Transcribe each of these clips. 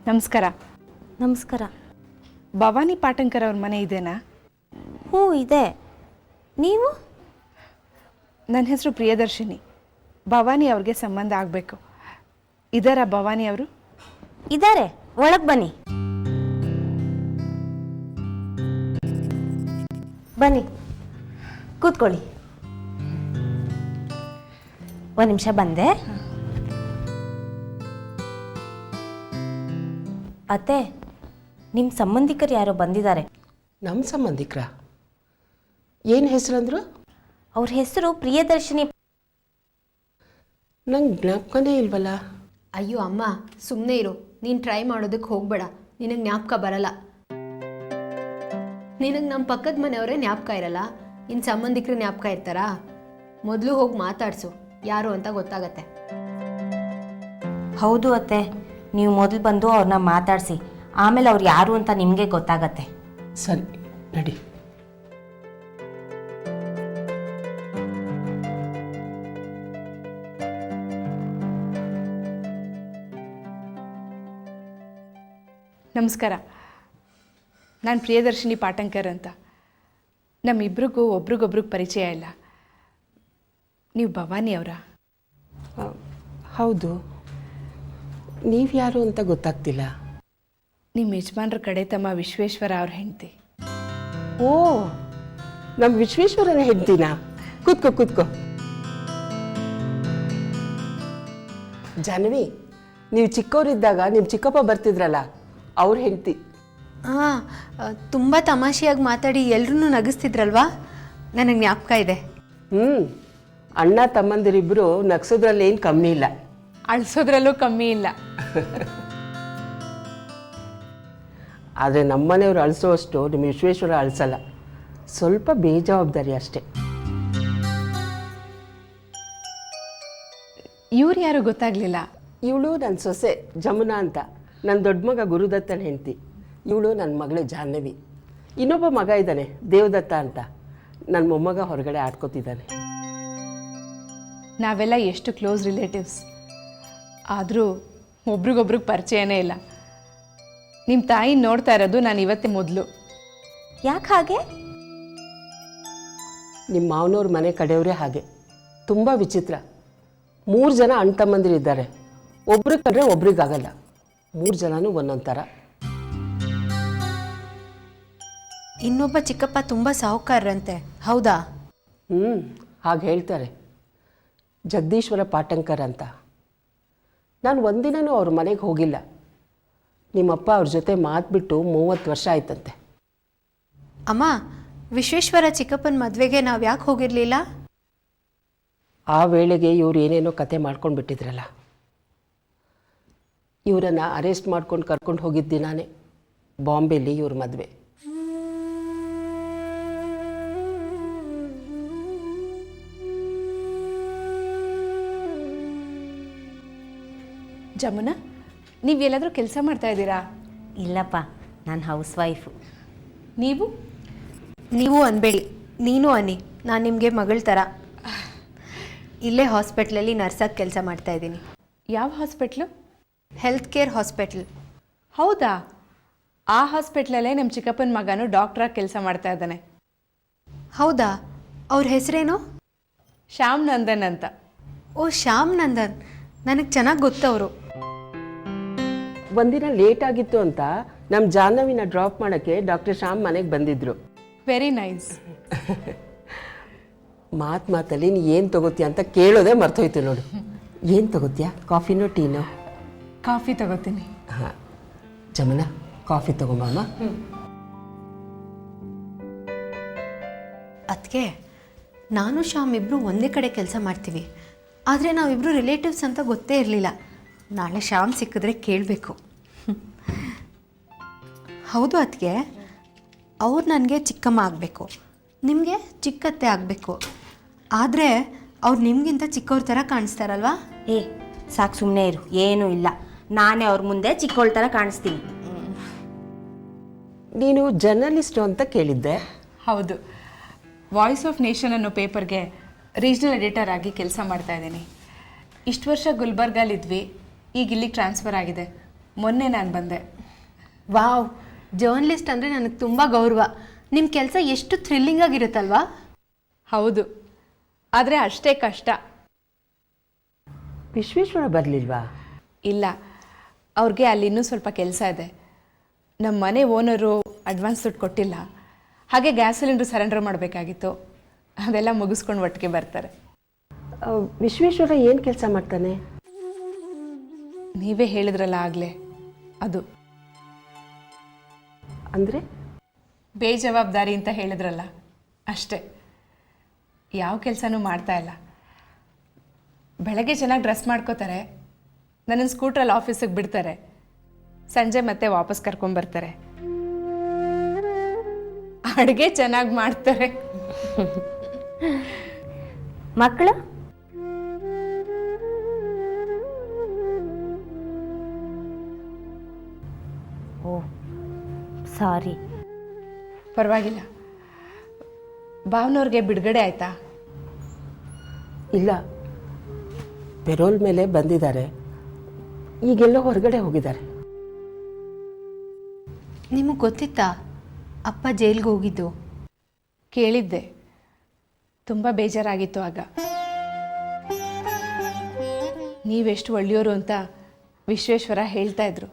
ನಮಸ್ಕಾರ. ನಮಸ್ಕಾರ. ಭವಾನಿ ಪಾಟಂಕರ್ ಅವ್ರ ಮನೆ ಇದೆನಾ? ಹ್ಞೂ ಇದೆ. ನೀವು? ನನ್ನ ಹೆಸರು ಪ್ರಿಯದರ್ಶಿನಿ. ಭವಾನಿ ಅವ್ರಿಗೆ ಸಂಬಂಧ ಆಗಬೇಕು. ಇದಾರಾ ಭವಾನಿ ಅವರು? ಇದ್ದಾರೆ, ಒಳಗೆ ಬನ್ನಿ. ಬನ್ನಿ ಕೂತ್ಕೊಳ್ಳಿ. ಒಂದು ನಿಮಿಷ ಬಂದೆ. ಅತ್ತೆ, ನಿಮ್ಮ ಸಂಬಂಧಿಕರು ಯಾರೋ ಬಂದಿದ್ದಾರೆ. ನಮ್ಮ ಸಂಬಂಧಿಕರ? ಏನು ಹೆಸರಂದ್ರು? ಅವ್ರ ಹೆಸರು ಪ್ರಿಯದರ್ಶಿನಿ. ನಂಗೆ ಜ್ಞಾಪಕನೇ ಇಲ್ವಲ್ಲ. ಅಯ್ಯೋ ಅಮ್ಮ, ಸುಮ್ಮನೆ ಇರು. ನೀನು ಟ್ರೈ ಮಾಡೋದಕ್ಕೆ ಹೋಗಬೇಡ. ನಿನಗೆ ಜ್ಞಾಪಕ ಬರಲ್ಲ. ನಿನಗೆ ನಮ್ಮ ಪಕ್ಕದ ಮನೆಯವರೇ ಜ್ಞಾಪಕ ಇರಲ್ಲ, ಇನ್ನು ಸಂಬಂಧಿಕರು ಜ್ಞಾಪಕ ಇರ್ತಾರಾ? ಮೊದಲು ಹೋಗಿ ಮಾತಾಡಿಸು, ಯಾರು ಅಂತ ಗೊತ್ತಾಗತ್ತೆ. ಹೌದು ಅತ್ತೆ, ನೀವು ಮೊದಲು ಬಂದು ಅವ್ರನ್ನ ಮಾತಾಡಿಸಿ, ಆಮೇಲೆ ಅವ್ರು ಯಾರು ಅಂತ ನಿಮಗೆ ಗೊತ್ತಾಗತ್ತೆ. ಸರಿ, ನಡಿ. ನಮಸ್ಕಾರ. ನಾನು ಪ್ರಿಯದರ್ಶಿನಿ ಪಾಟಂಕರ್ ಅಂತ. ನಮ್ಮಿಬ್ರಿಗೂ ಒಬ್ರಿಗೊಬ್ರಿಗೆ ಪರಿಚಯ ಇಲ್ಲ. ನೀವು ಭವಾನಿ ಅವರಾ? ಹೌದು. ನೀವು ಯಾರು ಅಂತ ಗೊತ್ತಾಗ್ತಿಲ್ಲ. ನಿಮ್ಮ ಯಜಮಾನ್ರ ಕಡೆ ತಮ್ಮ ವಿಶ್ವೇಶ್ವರ ಅವ್ರ ಹೆಂಡತಿ. ಓ, ನಮ್ಮ ವಿಶ್ವೇಶ್ವರನ ಹೆಂಡ್ತಿನಾ? ಕೂತ್ಕೋ ಕೂತ್ಕೋ. ಜಾನ್ವಿ, ನೀವು ಚಿಕ್ಕವರಿದ್ದಾಗ ನಿಮ್ಮ ಚಿಕ್ಕಪ್ಪ ಬರ್ತಿದ್ರಲ್ಲ, ಅವ್ರ ಹೆಂಡ್ತಿ. ಹಾಂ, ತುಂಬ ತಮಾಷೆಯಾಗಿ ಮಾತಾಡಿ ಎಲ್ಲರೂ ನಗಿಸ್ತಿದ್ರಲ್ವಾ? ನನಗೆ ಜ್ಞಾಪಕ ಇದೆ. ಅಣ್ಣ ತಮ್ಮಂದಿರಿಬ್ಬರು ನಗ್ಸೋದ್ರಲ್ಲಿ ಏನು ಕಮ್ಮಿ ಇಲ್ಲ, ಅಳಿಸೋದ್ರಲ್ಲೂ ಕಮ್ಮಿ ಇಲ್ಲ. ಆದರೆ ನಮ್ಮನೆಯವರು ಅಳಿಸೋಷ್ಟು ನಿಮ್ಮ ವಿಶ್ವೇಶ್ವರ ಅಳಿಸಲ್ಲ. ಸ್ವಲ್ಪ ಬೇಜವಾಬ್ದಾರಿ ಅಷ್ಟೇ. ಇವ್ರು ಯಾರು ಗೊತ್ತಾಗಲಿಲ್ಲ. ಇವಳು ನನ್ನ ಸೊಸೆ ಜಮುನಾ ಅಂತ, ನನ್ನ ದೊಡ್ಡ ಮಗ ಗುರುದತ್ತನ ಹೆಂಡ್ತಿ. ಇವಳು ನನ್ನ ಮಗಳು ಜಾಹ್ನವಿ. ಇನ್ನೊಬ್ಬ ಮಗ ಇದ್ದಾನೆ ದೇವದತ್ತ ಅಂತ, ನನ್ನ ಮೊಮ್ಮಗ ಹೊರಗಡೆ ಆಡ್ಕೋತಿದ್ದಾನೆ. ನಾವೆಲ್ಲ ಎಷ್ಟು ಕ್ಲೋಸ್ ರಿಲೇಟಿವ್ಸ್, ಆದರೂ ಒಬ್ರಿಗೊಬ್ರಿಗೆ ಪರಿಚಯನೇ ಇಲ್ಲ. ನಿಮ್ಮ ತಾಯಿ ನೋಡ್ತಾ ಇರೋದು ನಾನು ಇವತ್ತೇ ಮೊದಲು. ಯಾಕೆ ಹಾಗೆ? ನಿಮ್ಮ ಮಾವನವ್ರ ಮನೆ ಕಡೆಯವರೇ ಹಾಗೆ. ತುಂಬ ವಿಚಿತ್ರ. 3 ಜನ ಅಣ್ಣ ತಮ್ಮಂದಿರಿದ್ದಾರೆ. ಒಬ್ರಿಗೆ ಕಂಡ್ರೆ ಒಬ್ರಿಗಾಗಲ್ಲ. 3 ಜನನೂ ಒಂದೊಂದು ಥರ. ಇನ್ನೊಬ್ಬ ಚಿಕ್ಕಪ್ಪ ತುಂಬ ಸಾಹುಕಾರರಂತೆ, ಹೌದಾ? ಹಾಗೆ ಹೇಳ್ತಾರೆ. ಜಗದೀಶ್ವರ ಪಾಟಂಕರ್ ಅಂತ. ನಾನು ಒಂದಿನನೂ ಅವ್ರ ಮನೆಗೆ ಹೋಗಿಲ್ಲ. ನಿಮ್ಮಪ್ಪ ಅವ್ರ ಜೊತೆ ಮಾತ್ಬಿಟ್ಟು 30 ವರ್ಷ ಆಯ್ತಂತೆ. ಅಮ್ಮ, ವಿಶ್ವೇಶ್ವರ ಚಿಕ್ಕಪ್ಪನ ಮದುವೆಗೆ ನಾವು ಯಾಕೆ ಹೋಗಿರಲಿಲ್ಲ? ಆ ವೇಳೆಗೆ ಇವ್ರು ಏನೇನೋ ಕತೆ ಮಾಡ್ಕೊಂಡು ಬಿಟ್ಟಿದ್ರಲ್ಲ. ಇವರನ್ನು ಅರೆಸ್ಟ್ ಮಾಡ್ಕೊಂಡು ಕರ್ಕೊಂಡು ಹೋಗಿದ್ದ ದಿನಾನೇ ಬಾಂಬೆಲಿ ಇವ್ರ ಮದುವೆ. ಜಮುನಾ, ನೀವು ಎಲ್ಲಾದರೂ ಕೆಲಸ ಮಾಡ್ತಾ ಇದ್ದೀರಾ? ಇಲ್ಲಪ್ಪ, ನಾನು ಹೌಸ್ ವೈಫು. ನೀವು? ನೀವು ಅನ್ಬೇಡಿ, ನೀನು ಅನ್ನಿ. ನಾನು ನಿಮಗೆ ಮಗಳ ಥರ. ಇಲ್ಲೇ ಹಾಸ್ಪಿಟ್ಲಲ್ಲಿ ನರ್ಸಾಗಿ ಕೆಲಸ ಮಾಡ್ತಾ ಇದ್ದೀನಿ. ಯಾವ ಹಾಸ್ಪಿಟ್ಲು? Health care hospital. ಹೌದಾ? ಆ ಹಾಸ್ಪಿಟ್ಲಲ್ಲೇ ನಮ್ಮ ಚಿಕ್ಕಪ್ಪನ ಮಗನೂ ಡಾಕ್ಟ್ರಾಗಿ ಕೆಲಸ ಮಾಡ್ತಾ ಇದ್ದಾನೆ. ಹೌದಾ? ಅವ್ರ ಹೆಸರೇನು? ಶ್ಯಾಮ್ ನಂದನ್ ಅಂತ. ಓ, ಶ್ಯಾಮ್ ನಂದನ್. ನನಗೆ ಚೆನ್ನಾಗಿ ಗೊತ್ತವರು. ಒಂದಿನ ಲೇಟ್ ಆಗಿತ್ತು ಅಂತ ನಮ್ಮ ಜಾಹ್ನವಿನ ಡ್ರಾಪ್ ಮಾಡೋಕ್ಕೆ ಡಾಕ್ಟರ್ ಶ್ಯಾಮ್ ಮನೆಗೆ ಬಂದಿದ್ದರು. Very nice. ಮಾತಲ್ಲಿ ನೀ ಏನು ತಗೋತೀಯ ಅಂತ ಕೇಳೋದೇ ಮರ್ತೋಯ್ತು ನೋಡು. ಏನು ತಗೋತೀಯಾ? ಕಾಫಿನೋ ಟೀನೋ? ಕಾಫಿ ತಗೋತೀನಿ. ಹಾಂ, ಜಮುನಾ ಕಾಫಿ ತಗೊಂಬಮ್ಮ. ಅದಕ್ಕೆ ನಾನು ಶ್ಯಾಮ್ ಇಬ್ಬರು ಒಂದೇ ಕಡೆ ಕೆಲಸ ಮಾಡ್ತೀವಿ. ಆದರೆ ನಾವಿಬ್ಬರು ರಿಲೇಟಿವ್ಸ್ ಅಂತ ಗೊತ್ತೇ ಇರಲಿಲ್ಲ. ನಾಳೆ ಶ್ಯಾಮ್ ಸಿಕ್ಕಿದ್ರೆ ಕೇಳಬೇಕು. ಹೌದು ಅದಕ್ಕೆ, ಅವ್ರು ನನಗೆ ಚಿಕ್ಕಮ್ಮ ಆಗಬೇಕು, ನಿಮಗೆ ಚಿಕ್ಕತ್ತೆ ಆಗಬೇಕು. ಆದರೆ ಅವ್ರು ನಿಮಗಿಂತ ಚಿಕ್ಕವ್ರ ಥರ ಕಾಣಿಸ್ತಾರಲ್ವಾ? ಏ ಸಾಕು, ಸುಮ್ಮನೆ ಇರು. ಏನೂ ಇಲ್ಲ, ನಾನೇ ಅವ್ರ ಮುಂದೆ ಚಿಕ್ಕವಳ ಥರ ಕಾಣಿಸ್ತೀನಿ. ನೀನು ಜರ್ನಲಿಸ್ಟು ಅಂತ ಕೇಳಿದ್ದೆ. ಹೌದು, ವಾಯ್ಸ್ ಆಫ್ ನೇಷನ್ ಅನ್ನೋ ಪೇಪರ್ಗೆ ರೀಜ್ನಲ್ ಎಡಿಟರ್ ಆಗಿ ಕೆಲಸ ಮಾಡ್ತಾ ಇದ್ದೀನಿ. ಇಷ್ಟು ವರ್ಷ ಗುಲ್ಬರ್ಗಲ್ಲಿದ್ವಿ, ಈಗ ಇಲ್ಲಿಗೆ ಟ್ರಾನ್ಸ್ಫರ್ ಆಗಿದೆ. ಮೊನ್ನೆ ನಾನು ಬಂದೆ. ವಾವ್, ಜರ್ನಲಿಸ್ಟ್ ಅಂದರೆ ನನಗೆ ತುಂಬ ಗೌರವ. ನಿಮ್ಮ ಕೆಲಸ ಎಷ್ಟು ಥ್ರಿಲ್ಲಿಂಗ್ ಆಗಿರುತ್ತಲ್ವಾ? ಹೌದು, ಆದರೆ ಅಷ್ಟೇ ಕಷ್ಟ. ವಿಶ್ವೇಶ್ವರ ಬರಲಿಲ್ವಾ? ಇಲ್ಲ, ಅವ್ರಿಗೆ ಅಲ್ಲಿ ಇನ್ನೂ ಸ್ವಲ್ಪ ಕೆಲಸ ಇದೆ. ನಮ್ಮ ಮನೆ ಓನರು ಅಡ್ವಾನ್ಸ್ ದುಡ್ಡು ಕೊಟ್ಟಿಲ್ಲ, ಹಾಗೆ ಗ್ಯಾಸ್ ಸಿಲಿಂಡ್ರ್ ಸರೆಂಡರ್ ಮಾಡಬೇಕಾಗಿತ್ತು. ಅದೆಲ್ಲ ಮುಗಿಸ್ಕೊಂಡು ಒಟ್ಟಿಗೆ ಬರ್ತಾರೆ. ವಿಶ್ವೇಶ್ವರ ಏನು ಕೆಲಸ ಮಾಡ್ತಾನೆ? ನೀವೇ ಹೇಳಿದ್ರಲ್ಲ ಆಗಲೇ, ಅದು ಅಂದರೆ ಬೇಜವಾಬ್ದಾರಿ ಅಂತ ಹೇಳಿದ್ರಲ್ಲ, ಅಷ್ಟೇ. ಯಾವ ಕೆಲಸನೂ ಮಾಡ್ತಾ ಇಲ್ಲ. ಬೆಳಗ್ಗೆ ಚೆನ್ನಾಗಿ ಡ್ರೆಸ್ ಮಾಡ್ಕೋತಾರೆ, ನನ್ನನ್ನು ಸ್ಕೂಟ್ರಲ್ಲಿ ಆಫೀಸಿಗೆ ಬಿಡ್ತಾರೆ, ಸಂಜೆ ಮತ್ತೆ ವಾಪಸ್ ಕರ್ಕೊಂಬರ್ತಾರೆ. ಅಡುಗೆ ಚೆನ್ನಾಗಿ ಮಾಡ್ತಾರೆ. ಮಕ್ಕಳು ಓ ಸಾರಿ. ಪರವಾಗಿಲ್ಲ. ಭಾವನವ್ರಿಗೆ ಬಿಡುಗಡೆ ಆಯಿತಾ? ಇಲ್ಲ, ಪೆರೋಲ್ ಮೇಲೆ ಬಂದಿದ್ದಾರೆ. ಈಗೆಲ್ಲೋ ಹೊರಗಡೆ ಹೋಗಿದ್ದಾರೆ. ನಿಮಗೆ ಗೊತ್ತಿತ್ತಾ ಅಪ್ಪ ಜೈಲಿಗೆ ಹೋಗಿದ್ದು? ಕೇಳಿದ್ದೆ, ತುಂಬ ಬೇಜಾರಾಗಿತ್ತು ಆಗ. ನೀವೆಷ್ಟು ಒಳ್ಳೆಯೋರು ಅಂತ ವಿಶ್ವೇಶ್ವರ ಹೇಳ್ತಾ ಇದ್ರು.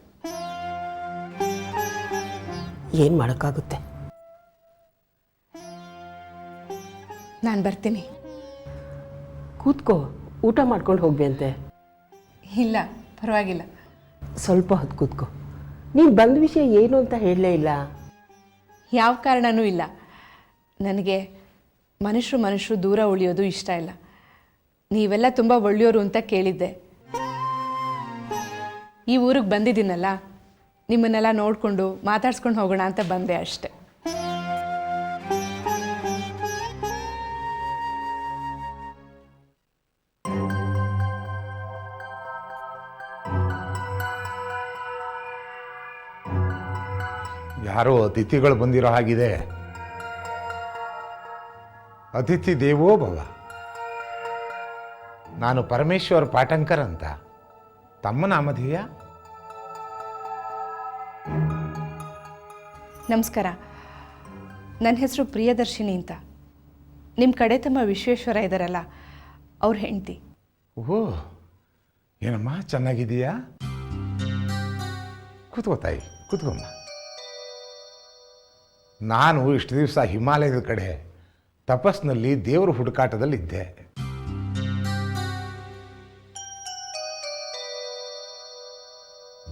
ಏನು ಮಾಡೋಕ್ಕಾಗುತ್ತೆ? ನಾನು ಬರ್ತೀನಿ. ಕೂತ್ಕೋ, ಊಟ ಮಾಡ್ಕೊಂಡು ಹೋಗ್ಬಿ ಅಂತೆ. ಇಲ್ಲ, ಪರವಾಗಿಲ್ಲ. ಸ್ವಲ್ಪ ಹೊತ್ತು ಕೂತ್ಕೋ. ನೀನು ಬಂದ ವಿಷಯ ಏನು ಅಂತ ಹೇಳಲೇ ಇಲ್ಲ. ಯಾವ ಕಾರಣನೂ ಇಲ್ಲ. ನನಗೆ ಮನುಷ್ಯರು ದೂರ ಉಳಿಯೋದು ಇಷ್ಟ ಇಲ್ಲ. ನೀವೆಲ್ಲ ತುಂಬ ಒಳ್ಳೆಯೋರು ಅಂತ ಕೇಳಿದ್ದೆ. ಈ ಊರಿಗೆ ಬಂದಿದ್ದೀನಲ್ಲ, ನಿಮ್ಮನ್ನೆಲ್ಲ ನೋಡಿಕೊಂಡು ಮಾತಾಡ್ಸ್ಕೊಂಡು ಹೋಗೋಣ ಅಂತ ಬಂದೆ ಅಷ್ಟೆ. ಯಾರೋ ಅತಿಥಿಗಳು ಬಂದಿರೋ ಹಾಗಿದೆ. ಅತಿಥಿ ದೇವೋ ಭವ. ನಾನು ಪರಮೇಶ್ವರ್ ಪಾಟಂಕರ್ ಅಂತ. ತಮ್ಮ ನಾಮಧೇಯ? ನಮಸ್ಕಾರ, ನನ್ನ ಹೆಸರು ಪ್ರಿಯದರ್ಶಿನಿ ಅಂತ. ನಿಮ್ಮ ಕಡೆ ತಮ್ಮ ವಿಶ್ವೇಶ್ವರ ಇದ್ದಾರಲ್ಲ, ಅವ್ರ ಹೆಂಡತಿ. ಓಹೋ, ಏನಮ್ಮ ಚೆನ್ನಾಗಿದೆಯಾ? ಕೂತ್ಕೋ ತಾಯಿ, ಕೂತ್ಕೊಮ್ಮ. ನಾನು ಇಷ್ಟು ದಿವಸ ಹಿಮಾಲಯದ ಕಡೆ ತಪಸ್ನಲ್ಲಿ ದೇವರ ಹುಡುಕಾಟದಲ್ಲಿದ್ದೆ.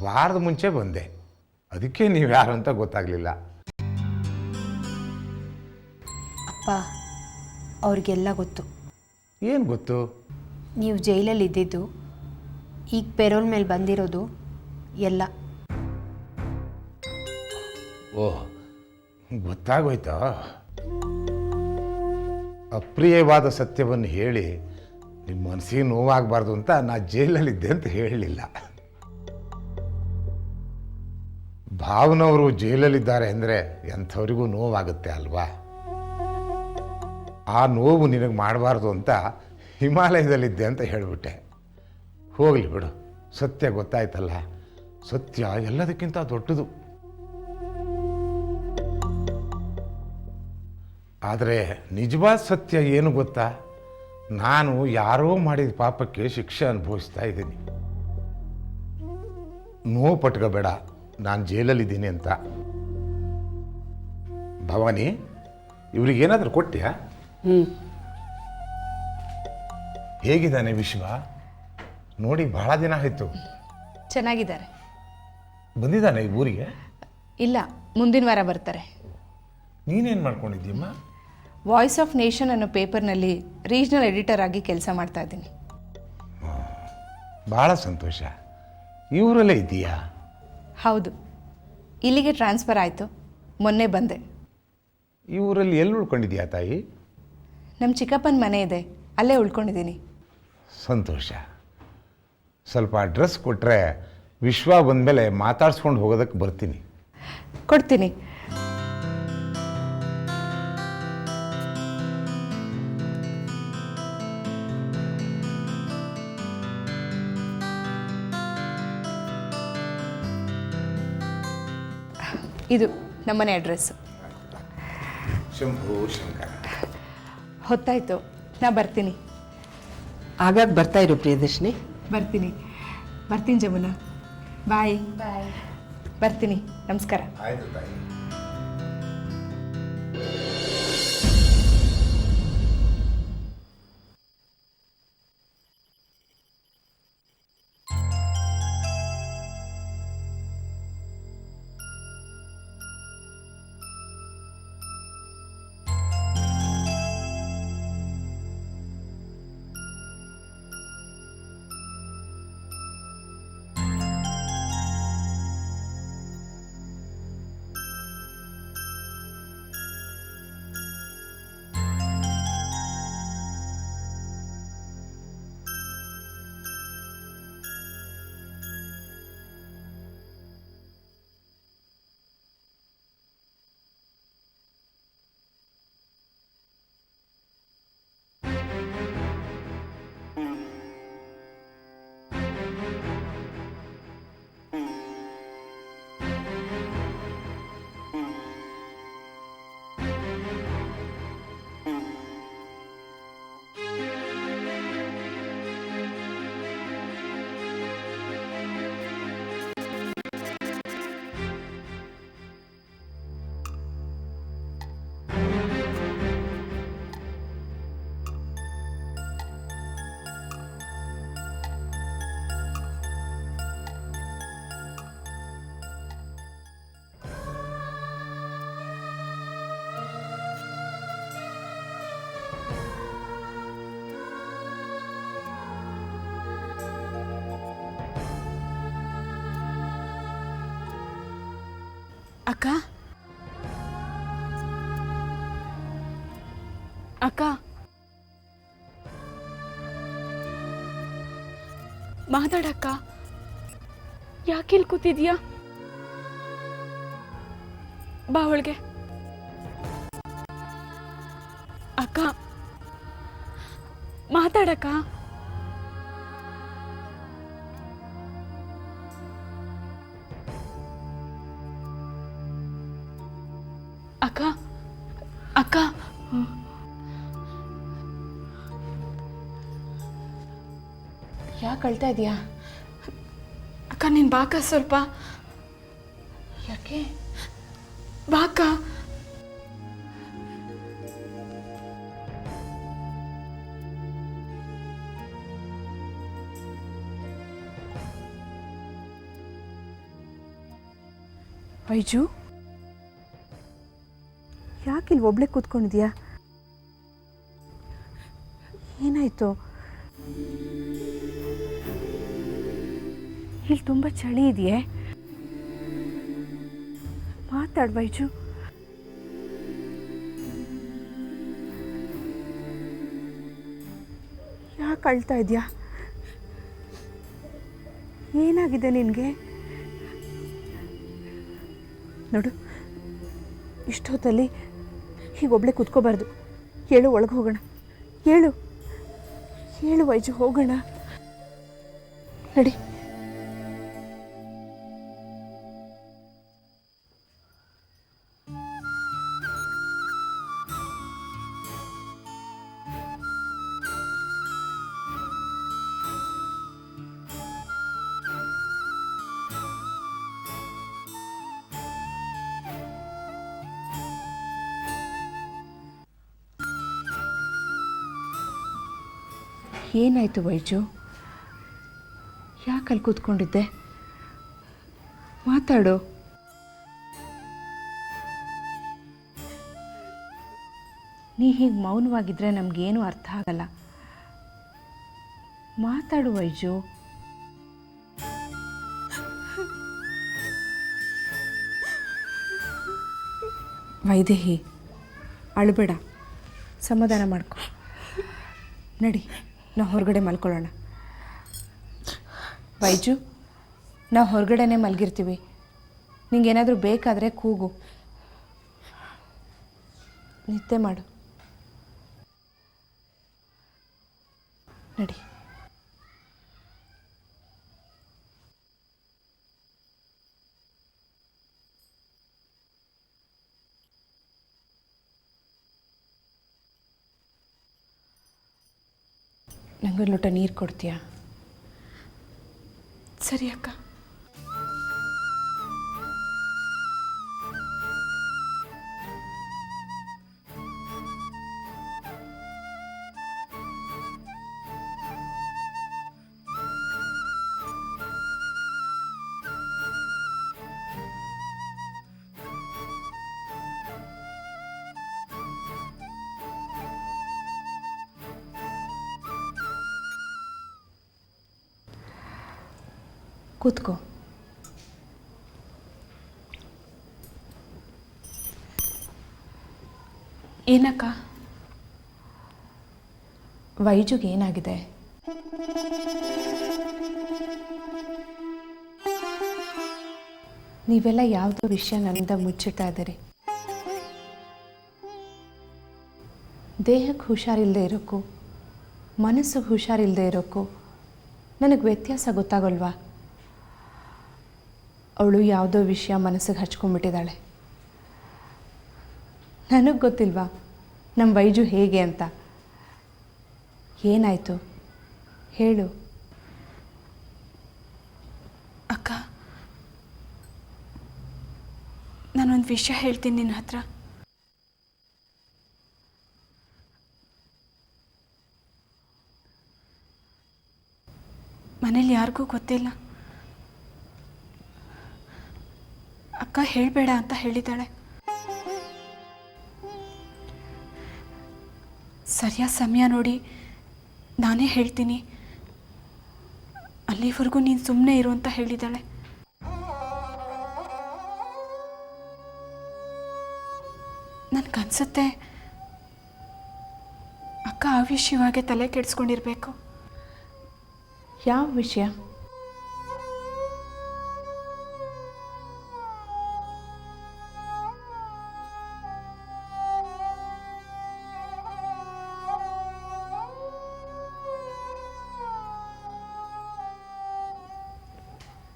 ವಾರದ ಮುಂಚೆ ಬಂದೆ, ಅದಕ್ಕೆ ನೀವು ಯಾರು ಅಂತ ಗೊತ್ತಾಗಲಿಲ್ಲ. ಅಪ್ಪ, ಅವ್ರಿಗೆಲ್ಲ ಗೊತ್ತು. ಏನು ಗೊತ್ತು? ನೀವು ಜೈಲಲ್ಲಿ ಇದ್ದಿದ್ದು, ಈಗ ಪೆರೋಲ್ ಮೇಲೆ ಬಂದಿರೋದು ಎಲ್ಲ. ಓಹ್, ಗೊತ್ತಾಗೋಯ್ತಾ? ಅಪ್ರಿಯವಾದ ಸತ್ಯವನ್ನು ಹೇಳಿ ನಿಮ್ಮ ಮನಸ್ಸಿಗೆ ನೋವಾಗಬಾರ್ದು ಅಂತ ನಾ ಜೈಲಲ್ಲಿದ್ದೆ ಅಂತ ಹೇಳಲಿಲ್ಲ. ಭಾವನವರು ಜೈಲಲ್ಲಿದ್ದಾರೆ ಅಂದರೆ ಎಂಥವರಿಗೂ ನೋವಾಗುತ್ತೆ ಅಲ್ವಾ? ಆ ನೋವು ನಿನಗೆ ಮಾಡಬಾರ್ದು ಅಂತ ಹಿಮಾಲಯದಲ್ಲಿದ್ದೆ ಅಂತ ಹೇಳಿಬಿಟ್ಟೆ. ಹೋಗಲಿ ಬಿಡು, ಸತ್ಯ ಗೊತ್ತಾಯ್ತಲ್ಲ. ಸತ್ಯ ಎಲ್ಲದಕ್ಕಿಂತ ದೊಡ್ಡದು. ಆದರೆ ನಿಜವಾದ ಸತ್ಯ ಏನು ಗೊತ್ತಾ? ನಾನು ಯಾರೋ ಮಾಡಿದ ಪಾಪಕ್ಕೆ ಶಿಕ್ಷೆ ಅನುಭವಿಸ್ತಾ ಇದ್ದೀನಿ. ನೋವು ಪಟ್ಕೋಬೇಡ, ನಾನು ಜೈಲಲ್ಲಿದ್ದೀನಿ ಅಂತ. ಭವಾನಿ, ಇವ್ರಿಗೇನಾದರೂ ಕೊಟ್ಟಿಯಾ? ಹೇಗಿದ್ದಾನೆ ವಿಶ್ವ? ನೋಡಿ ಬಹಳ ದಿನ ಆಯಿತು. ಚೆನ್ನಾಗಿದ್ದಾರೆ. ಬಂದಿದ್ದಾನೆ ಈ ಊರಿಗೆ? ಇಲ್ಲ, ಮುಂದಿನ ವಾರ ಬರ್ತಾರೆ. ನೀನೇನು ಮಾಡ್ಕೊಂಡಿದ್ದೀಮ್ಮ? ವಾಯ್ಸ್ ಆಫ್ ನೇಷನ್ ಅನ್ನೋ ಪೇಪರ್ನಲ್ಲಿ ರೀಜ್ನಲ್ ಎಡಿಟರ್ ಆಗಿ ಕೆಲಸ ಮಾಡ್ತಾ ಇದ್ದೀನಿ. ಭಾಳ ಸಂತೋಷ. ಈ ಊರಲ್ಲೇ ಇದ್ದೀಯಾ? ಹೌದು, ಇಲ್ಲಿಗೆ ಟ್ರಾನ್ಸ್ಫರ್ ಆಯಿತು, ಮೊನ್ನೆ ಬಂದೆ. ಈ ಊರಲ್ಲಿ ಎಲ್ಲಿ ಉಳ್ಕೊಂಡಿದ್ಯಾ ತಾಯಿ? ನಮ್ಮ ಚಿಕ್ಕಪ್ಪನ ಮನೆ ಇದೆ, ಅಲ್ಲೇ ಉಳ್ಕೊಂಡಿದ್ದೀನಿ. ಸಂತೋಷ. ಸ್ವಲ್ಪ ಅಡ್ರೆಸ್ ಕೊಟ್ಟರೆ ವಿಶ್ವ ಬಂದಮೇಲೆ ಮಾತಾಡ್ಸ್ಕೊಂಡು ಹೋಗೋದಕ್ಕೆ ಬರ್ತೀನಿ. ಕೊಡ್ತೀನಿ. ಇದು ನಮ್ಮನೆ ಅಡ್ರೆಸ್ಸು. ಶಂಭು ಶಂಕರ. ಹೊತ್ತಾಯಿತು, ನಾ ಬರ್ತೀನಿ. ಆಗಾಗ ಬರ್ತಾ ಇರು ಪ್ರಿಯದರ್ಶಿನಿ. ಬರ್ತೀನಿ ಜಮುನಾ. ಬಾಯ್. ಬರ್ತೀನಿ. ನಮಸ್ಕಾರ. ಆಯಿತು ತಾಯಿ. ಅಕ್ಕ ಅಕ್ಕ ಮಾತಾಡಕ್ಕ. ಯಾಕೆ ಇಲ್ಲಿ ಕೂತಿದ್ಯಾ? ಬಾ ಒಳಗೆ. ಅಕ್ಕ ಮಾತಾಡಕ್ಕ. ಅಕ್ಕ ಅಕ್ಕ ಯಾಕೆ ಅಳ್ತಾ ಇದೆಯಾ? ಅಕ್ಕ ನೀನು ಬಾಕ ಸ್ವಲ್ಪ. ಯಾಕೆ? ಬಾಕ. ವೈಜು, ಯಾಕೆ ಇಲ್ಲಿ ಒಬ್ಳೆ ಕೂತ್ಕೊಂಡಿದ್ಯಾ? ಏನಾಯ್ತು? ಇಲ್ಲಿ ತುಂಬ ಚಳಿ ಇದೆಯೇ? ಮಾತಾಡು ವೈಜು. ಯಾಕೆ ಅಳ್ತಾ ಇದೆಯಾ? ಏನಾಗಿದೆ ನಿನಗೆ? ನೋಡು, ಇಷ್ಟೊತ್ತಲ್ಲಿ ಹೀಗೊಬ್ಳೆ ಕೂತ್ಕೋಬಾರ್ದು. ಹೇಳು, ಒಳಗೆ ಹೋಗೋಣ. ಹೇಳು ಹೇಳು ವೈಜು, ಹೋಗೋಣ ನಡಿ. ಏನಾಯಿತು ವೈಜು? ಯಾಕೆ ಅಲ್ಲಿ ಕೂತ್ಕೊಂಡಿದ್ದೆ? ಮಾತಾಡು. ನೀ ಹೀಗೆ ಮೌನವಾಗಿದ್ದರೆ ನಮಗೇನು ಅರ್ಥ ಆಗಲ್ಲ. ಮಾತಾಡು ವೈಜು. ವೈದೇಹಿ, ಅಳಬೇಡ, ಸಮಾಧಾನ ಮಾಡ್ಕೊ. ನಡಿ, ನಾವು ಹೊರಗಡೆ ಮಲ್ಕೊಳ್ಳೋಣ. ವೈಜು, ನಾವು ಹೊರಗಡೆನೇ ಮಲಗಿರ್ತೀವಿ. ನಿಂಗೇನಾದರೂ ಬೇಕಾದರೆ ಕೂಗು, ನಿದ್ದೆ ಮಾಡು. ನಡಿ. ನಂಗೊಂದು ಲೋಟ ನೀರು ಕೊಡ್ತೀಯಾ? ಸರಿ ಅಕ್ಕ. ಕೂತ್ಕೋ. ಏನಕ್ಕ? ವೈಜುಗೆ ಏನಾಗಿದೆ? ನೀವೆಲ್ಲ ಯಾವುದೋ ವಿಷಯ ನನ್ನಿಂದ ಮುಚ್ಚಿಡ್ತಾ ಇದ್ದೀರಿ. ದೇಹಕ್ಕೆ ಹುಷಾರಿಲ್ಲದೆ ಇರೋಕ್ಕೂ ಮನಸ್ಸಿಗೆ ಹುಷಾರಿಲ್ಲದೆ ಇರೋಕ್ಕೂ ನನಗೆ ವ್ಯತ್ಯಾಸ ಗೊತ್ತಾಗಲ್ವಾ? ಅವಳು ಯಾವುದೋ ವಿಷಯ ಮನಸ್ಸಿಗೆ ಹಚ್ಕೊಂಡ್ಬಿಟ್ಟಿದ್ದಾಳೆ. ನನಗೆ ಗೊತ್ತಿಲ್ವಾ ನಮ್ಮ ವೈಜು ಹೇಗೆ ಅಂತ? ಏನಾಯಿತು ಹೇಳು. ಅಕ್ಕ, ನಾನೊಂದು ವಿಷಯ ಹೇಳ್ತೀನಿ ನಿನ್ನ ಹತ್ರ. ಮನೇಲಿ ಯಾರಿಗೂ ಗೊತ್ತಿಲ್ಲ. ಅಕ್ಕ ಹೇಳಬೇಡ ಅಂತ ಹೇಳಿದ್ದಾಳೆ. ಸರಿಯಾದ ಸಮಯ ನೋಡಿ ನಾನೇ ಹೇಳ್ತೀನಿ, ಅಲ್ಲಿವರೆಗೂ ನೀನು ಸುಮ್ಮನೆ ಇರು ಅಂತ ಹೇಳಿದ್ದಾಳೆ. ನನಗನ್ಸುತ್ತೆ ಅಕ್ಕ ಆ ವಿಷಯವಾಗೆ ತಲೆ ಕೆಡಿಸ್ಕೊಂಡಿರ್ಬೇಕು. ಯಾವ ವಿಷಯ?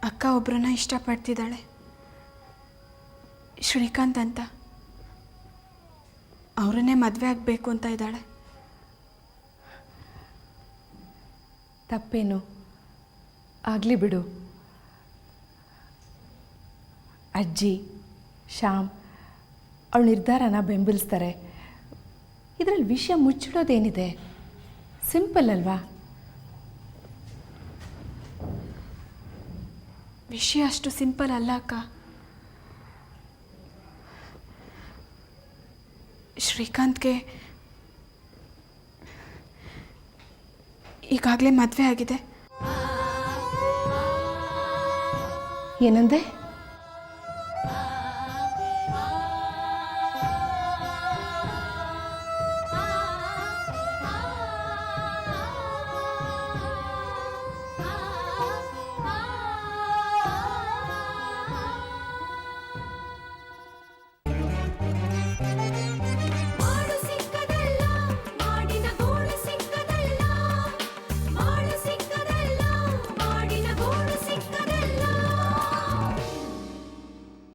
ಅಕ್ಕ ಒಬ್ಬರನ್ನ ಇಷ್ಟಪಡ್ತಿದ್ದಾಳೆ, ಶ್ರೀಕಾಂತ್ ಅಂತ. ಅವರನ್ನೇ ಮದುವೆ ಆಗಬೇಕು ಅಂತ ಇದ್ದಾಳೆ. ತಪ್ಪೇನು? ಆಗಲಿ ಬಿಡು. ಅಜ್ಜಿ, ಶ್ಯಾಮ್ ಅವಳ ನಿರ್ಧಾರನ ಬೆಂಬಲಿಸ್ತಾರೆ. ಇದರಲ್ಲಿ ವಿಷಯ ಮುಚ್ಚಿಡೋದೇನಿದೆ? ಸಿಂಪಲ್ ಅಲ್ವಾ? ವಿಷಯ ಅಷ್ಟು ಸಿಂಪಲ್ ಅಲ್ಲ ಅಕ್ಕ. ಶ್ರೀಕಾಂತ್ಗೆ ಈಗಾಗಲೇ ಮದುವೆ ಆಗಿದೆ. ಏನಂದೆ?